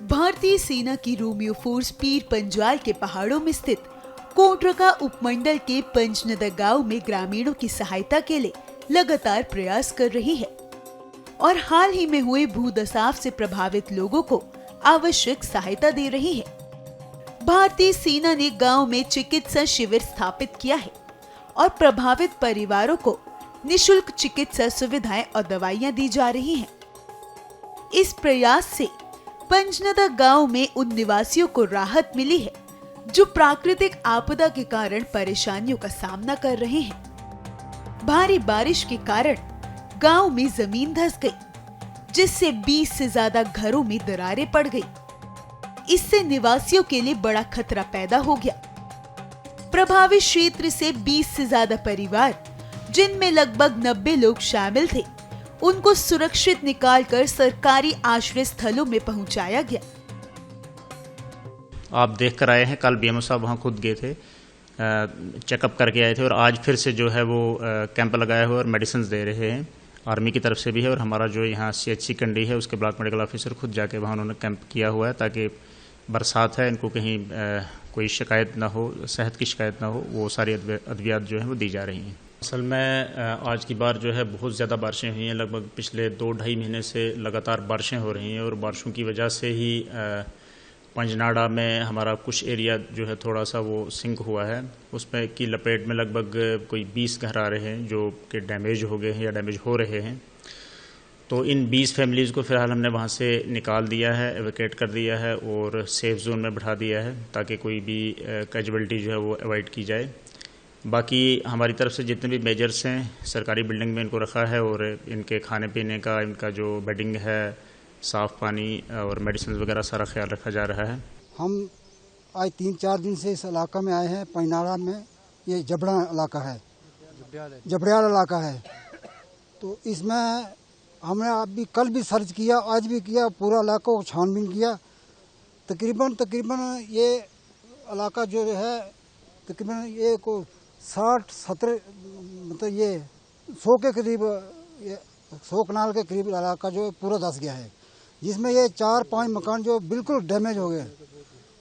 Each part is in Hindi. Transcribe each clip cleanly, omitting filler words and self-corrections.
भारतीय सेना की रोमियो फोर्स पीर पंजाल के पहाड़ों में स्थित कोटरका उपमंडल के पंजनदा गांव में ग्रामीणों की सहायता के लिए लगातार प्रयास कर रही है और हाल ही में हुए भूदसाव से प्रभावित लोगों को आवश्यक सहायता दे रही है। भारतीय सेना ने गांव में चिकित्सा शिविर स्थापित किया है और प्रभावित परिवारों को निशुल्क चिकित्सा सुविधाएं और दवाइयां दी जा रही हैं। इस प्रयास से पंजनदा गांव में उन निवासियों को राहत मिली है जो प्राकृतिक आपदा के कारण परेशानियों का सामना कर रहे हैं। भारी बारिश के कारण गांव में जमीन धंस गई, जिससे 20 से ज्यादा घरों में दरारें पड़ गई। इससे निवासियों के लिए बड़ा खतरा पैदा हो गया। प्रभावित क्षेत्र से 20 से ज्यादा परिवार, जिनमें लगभग 90 लोग शामिल थे, उनको सुरक्षित निकालकर सरकारी आश्रय स्थलों में पहुंचाया गया। आप देख कर आए हैं, कल बीएमओ साहब वहाँ खुद गए थे, चेकअप करके आए थे और आज फिर से जो है वो कैंप लगाए हुए और मेडिसिन दे रहे हैं। आर्मी की तरफ से भी है और हमारा जो यहाँ CHC कंडी है उसके ब्लॉक मेडिकल ऑफिसर खुद जाके वहाँ उन्होंने कैंप किया हुआ है ताकि बरसात है, इनको कहीं कोई शिकायत ना हो, सेहत की शिकायत ना हो, वो सारी अद्वियात जो है वो दी जा रही हैं। असल में आज की बार जो है बहुत ज़्यादा बारिशें हुई हैं। लगभग पिछले 2-2.5 महीने से लगातार बारिशें हो रही हैं और बारिशों की वजह से ही पंजनाड़ा में हमारा कुछ एरिया जो है थोड़ा सा वो सिंक हुआ है। उसमें की लपेट में लगभग कोई 20 घर आ रहे हैं जो कि डैमेज हो गए हैं या डैमेज हो रहे हैं। तो इन 20 फैमिलीज़ को फ़िलहाल हमने वहाँ से निकाल दिया है, एवोकेट कर दिया है और सेफ जोन में बढ़ा दिया है ताकि कोई भी कैजुअलिटी जो है वो अवॉइड की जाए। बाकी हमारी तरफ से जितने भी मेजर्स हैं, सरकारी बिल्डिंग में इनको रखा है और इनके खाने पीने का, इनका जो बेडिंग है, साफ़ पानी और मेडिसिन वगैरह सारा ख्याल रखा जा रहा है। हम आज 3-4 दिन से इस इलाका में आए हैं। पंजनाड़ा में ये जबड़ा इलाका है, जबड़ियाल इलाका है। तो इसमें हमने अभी कल भी सर्च किया, आज भी किया, पूरा इलाका को छानबीन किया। तकरीबन ये इलाका जो है तकरीबन ये को 60-70 मतलब ये 100 के करीब, 100 कनाल के करीब इलाका जो है पूरा धंस गया है, जिसमें ये 4-5 मकान जो बिल्कुल डैमेज हो गए,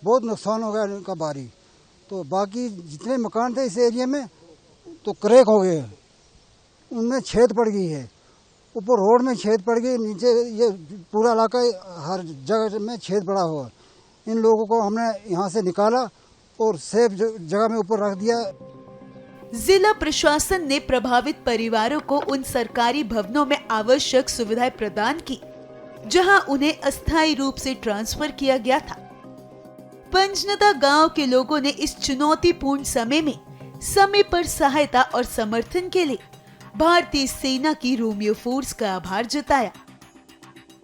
बहुत नुकसान हो गया इनका भारी। तो बाकी जितने मकान थे इस एरिया में तो क्रैक हो गए, उनमें छेद पड़ गई है, ऊपर रोड में छेद पड़ गई, नीचे ये पूरा इलाका हर जगह में छेद पड़ा हुआ। इन लोगों को हमने यहाँ से निकाला और सेफ जगह में ऊपर रख दिया। जिला प्रशासन ने प्रभावित परिवारों को उन सरकारी भवनों में आवश्यक सुविधाएं प्रदान की जहां उन्हें अस्थायी रूप से ट्रांसफर किया गया था। पंजनदा गांव के लोगों ने इस चुनौतीपूर्ण समय में समय पर सहायता और समर्थन के लिए भारतीय सेना की रोमियो फोर्स का आभार जताया।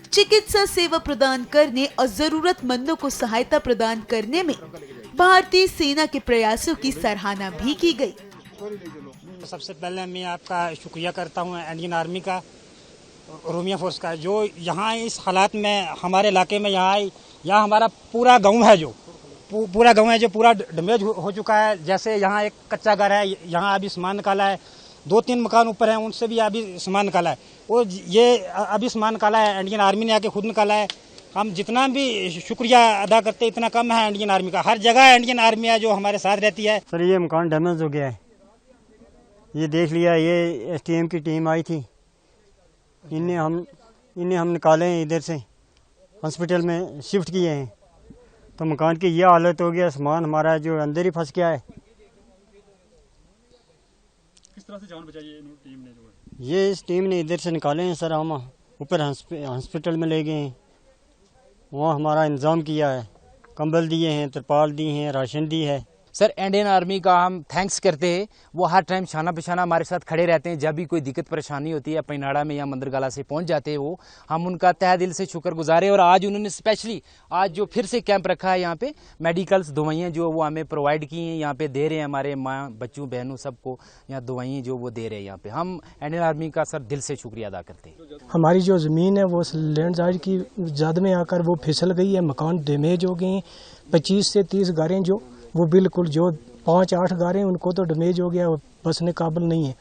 चिकित्सा सेवा प्रदान करने और जरूरतमंदों को सहायता प्रदान करने में भारतीय सेना के प्रयासों की सराहना भी की गई। सबसे पहले मैं आपका शुक्रिया करता हूं इंडियन आर्मी का, रोमियो फोर्स का, जो यहाँ इस हालात में हमारे इलाके में यहाँ हमारा पूरा गांव है जो पूरा डैमेज हो चुका है। जैसे यहाँ एक कच्चा घर है, यहाँ अभी सामान निकाला है, 2-3 मकान ऊपर हैं, उनसे भी अभी सामान निकाला है और ये अभी सामान निकाला है, इंडियन आर्मी ने आके खुद निकाला है। हम जितना भी शुक्रिया अदा करते इतना कम है इंडियन आर्मी का। हर जगह इंडियन आर्मी है जो हमारे साथ रहती है। सर ये मकान डैमेज हो गया है, ये देख लिया, ये STM की टीम आई थी, इन्हें हम निकाले हैं, इधर से हॉस्पिटल में शिफ्ट किए हैं। तो मकान की यह हालत हो गया, सामान हमारा जो अंदर ही फंस गया है। किस तरह से जान बचाई टीम ने? जो है ये इस टीम ने इधर से निकाले हैं सर, हम ऊपर हॉस्पिटल में ले गए हैं, वहाँ हमारा इंतजाम किया है, कंबल दिए हैं, तिरपाल दी हैं, राशन दी है। सर इंडियन आर्मी का हम थैंक्स करते हैं, वो हर टाइम छाना पिछाना हमारे साथ खड़े रहते हैं। जब भी कोई दिक्कत परेशानी होती है पंजनाड़ा में या मंदरगाला से पहुंच जाते हैं वो, हम उनका तहे दिल से शुक्रगुजार है। और आज उन्होंने स्पेशली आज जो फिर से कैंप रखा है यहाँ पे, मेडिकल्स दवाइयाँ जो वो हमें प्रोवाइड की हैं, यहाँ पे दे रहे हैं हमारे माँ बच्चों बहनों सबको यहाँ दवाइयाँ जो वो दे रहे हैं यहाँ पे। हम इंडियन आर्मी का सर दिल से शुक्रिया अदा करते हैं। हमारी जो ज़मीन है वो लैंडस्लाइड की ज़्यादा में आकर वो फिसल गई है, मकान डैमेज हो गए हैं। 25 से 30 गारें जो वो बिल्कुल जो 5-8 गारें उनको तो डैमेज हो गया, बसने काबिल नहीं है।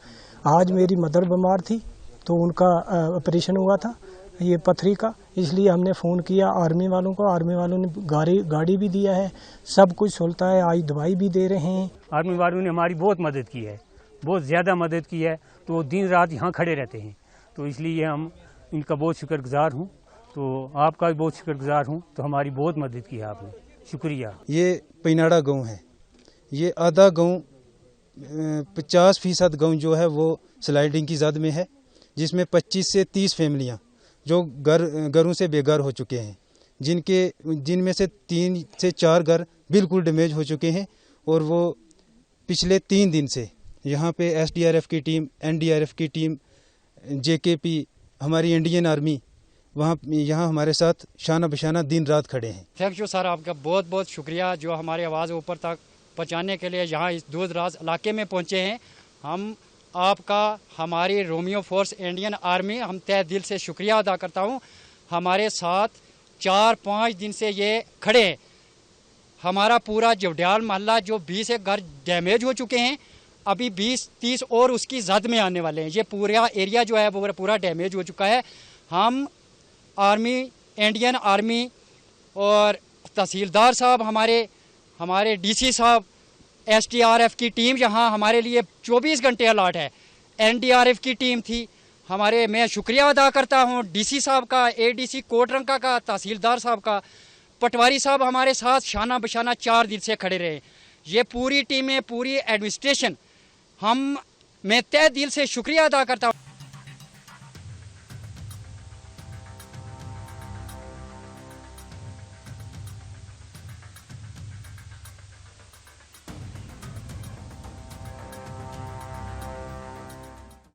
आज मेरी मदर बीमार थी तो उनका ऑपरेशन हुआ था, ये पथरी का, इसलिए हमने फ़ोन किया आर्मी वालों को। आर्मी वालों ने गाड़ी भी दिया है, सब कुछ सहूलत है, आज दवाई भी दे रहे हैं। आर्मी वालों ने हमारी बहुत मदद की है, बहुत ज़्यादा मदद की है, तो दिन रात यहाँ खड़े रहते हैं, तो इसलिए हम इनका बहुत शुक्रगुजार हूँ। तो आपका भी बहुत शुक्रगुजार हूँ, तो हमारी बहुत मदद की है आपने, शुक्रिया। ये पैनाड़ा गांव है, ये आधा गांव 50% गांव जो है वो स्लाइडिंग की जद में है, जिसमें 25 से 30 फैमिलियां जो घरों से बेघर हो चुके हैं, जिनमें से 3 से 4 घर बिल्कुल डैमेज हो चुके हैं। और वो पिछले 3 दिन से यहाँ पे SDRF की टीम, NDRF की टीम, JKP, हमारी इंडियन आर्मी यहाँ हमारे साथ शाना बशाना दिन रात खड़े हैं। थैंक यू सर, आपका बहुत बहुत शुक्रिया जो हमारी आवाज़ ऊपर तक पहुँचाने के लिए यहाँ इस दूर दराज इलाके में पहुँचे हैं। हम आपका, हमारी रोमियो फोर्स इंडियन आर्मी, हम तहे दिल से शुक्रिया अदा करता हूँ। हमारे साथ 4-5 दिन से ये खड़े हैं। हमारा पूरा जवडियाल मोहल्ला जो 20 एक घर डैमेज हो चुके हैं, अभी 20-30 और उसकी जद में आने वाले हैं। ये पूरा एरिया जो है वो पूरा डैमेज हो चुका है। हम आर्मी, इंडियन आर्मी और तहसीलदार साहब, हमारे DC साहब, SDRF की टीम यहाँ हमारे लिए 24 घंटे अलर्ट है। NDRF की टीम थी मैं शुक्रिया अदा करता हूँ DC साहब का, ADC कोटरंका का, तहसीलदार साहब का, पटवारी साहब हमारे साथ शाना बशाना 4 दिन से खड़े रहे। ये पूरी टीमें, पूरी एडमिनिस्ट्रेशन, मैं तहे दिल से शुक्रिया अदा करता हूँ।